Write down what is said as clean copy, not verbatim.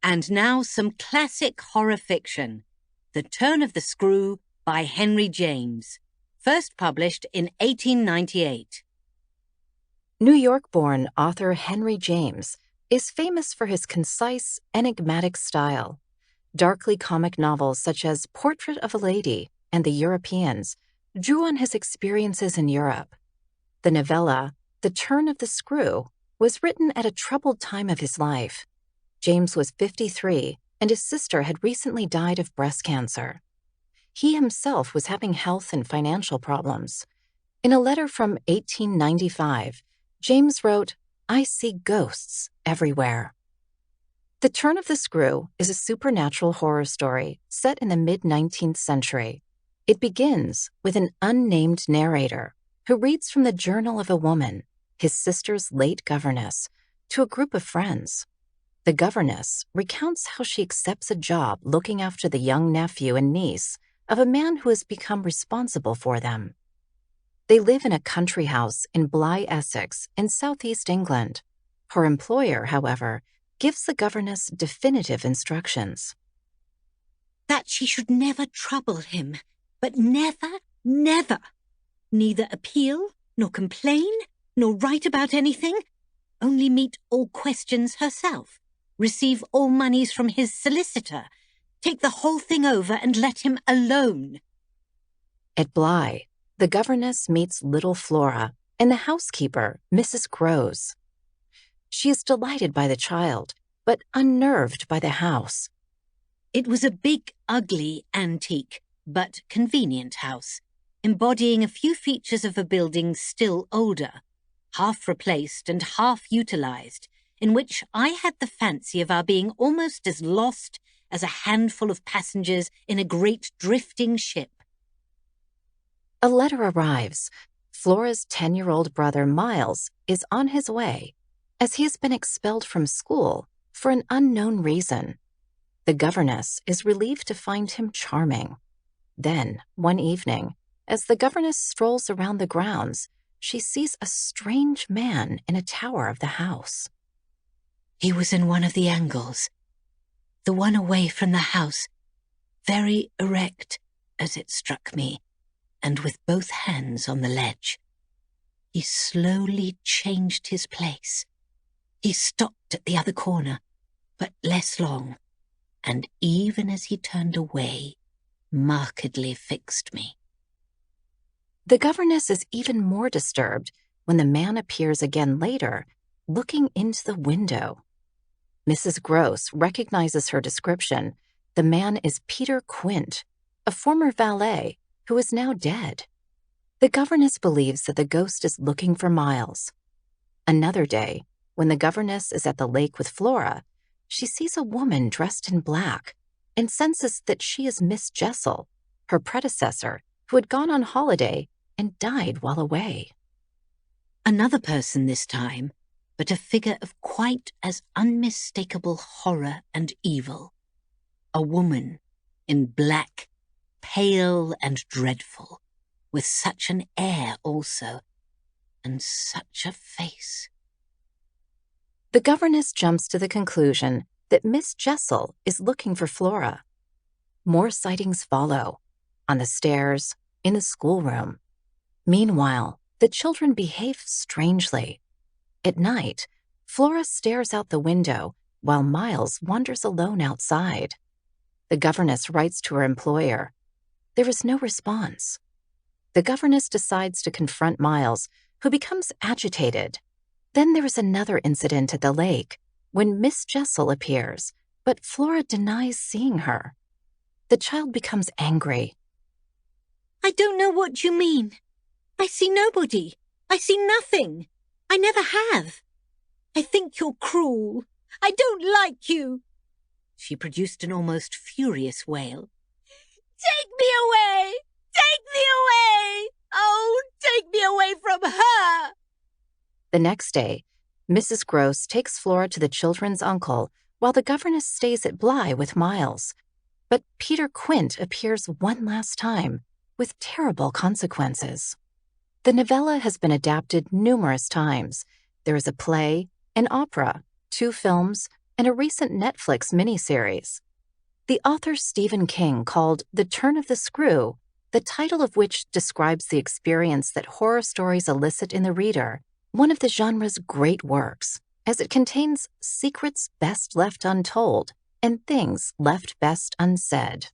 And now some classic horror fiction. The Turn of the Screw by Henry James. First published in 1898. New York-born author Henry James is famous for his concise, enigmatic style. Darkly comic novels such as Portrait of a Lady and The Europeans drew on his experiences in Europe. The novella, The Turn of the Screw, was written at a troubled time of his life. James was 53, and his sister had recently died of breast cancer. He himself was having health and financial problems. In a letter from 1895, James wrote, "I see ghosts everywhere." The Turn of the Screw is a supernatural horror story set in the mid-19th century. It begins with an unnamed narrator who reads from the journal of a woman, his sister's late governess, to a group of friends. The governess recounts how she accepts a job looking after the young nephew and niece of a man who has become responsible for them. They live in a country house in Bly, Essex, in southeast England. Her employer, however, gives the governess definitive instructions. That she should never trouble him, but never, never. Neither appeal, nor complain, nor write about anything. Only meet all questions herself. Receive all moneys from his solicitor. Take the whole thing over and let him alone. At Bly, the governess meets little Flora and the housekeeper, Mrs. Grose. She is delighted by the child, but unnerved by the house. It was a big, ugly, antique, but convenient house, embodying a few features of a building still older, half replaced and half utilized, in which I had the fancy of our being almost as lost as a handful of passengers in a great drifting ship. A letter arrives. Flora's 10-year-old brother Miles is on his way, as he has been expelled from school for an unknown reason. The governess is relieved to find him charming. Then, one evening, as the governess strolls around the grounds, she sees a strange man in a tower of the house. He was in one of the angles, the one away from the house, very erect, as it struck me, and with both hands on the ledge. He slowly changed his place. He stopped at the other corner, but less long, and even as he turned away, markedly fixed me. The governess is even more disturbed when the man appears again later, looking into the window. Mrs. Grose recognizes her description. The man is Peter Quint, a former valet who is now dead. The governess believes that the ghost is looking for Miles. Another day, when the governess is at the lake with Flora, she sees a woman dressed in black and senses that she is Miss Jessel, her predecessor, who had gone on holiday and died while away. Another person this time, but a figure of quite as unmistakable horror and evil. A woman in black, pale and dreadful, with such an air also, and such a face. The governess jumps to the conclusion that Miss Jessel is looking for Flora. More sightings follow, on the stairs, in the schoolroom. Meanwhile, the children behave strangely. At night, Flora stares out the window while Miles wanders alone outside. The governess writes to her employer. There is no response. The governess decides to confront Miles, who becomes agitated. Then there is another incident at the lake when Miss Jessel appears, but Flora denies seeing her. The child becomes angry. I don't know what you mean. I see nobody. I see nothing. I never have. I think you're cruel. I don't like you. She produced an almost furious wail. Take me away! Take me away! Oh, take me away from her! The next day, Mrs. Grose takes Flora to the children's uncle while the governess stays at Bly with Miles. But Peter Quint appears one last time, with terrible consequences. The novella has been adapted numerous times. There is a play, an opera, 2 films, and a recent Netflix miniseries. The author Stephen King called The Turn of the Screw, the title of which describes the experience that horror stories elicit in the reader, one of the genre's great works, as it contains secrets best left untold and things left best unsaid.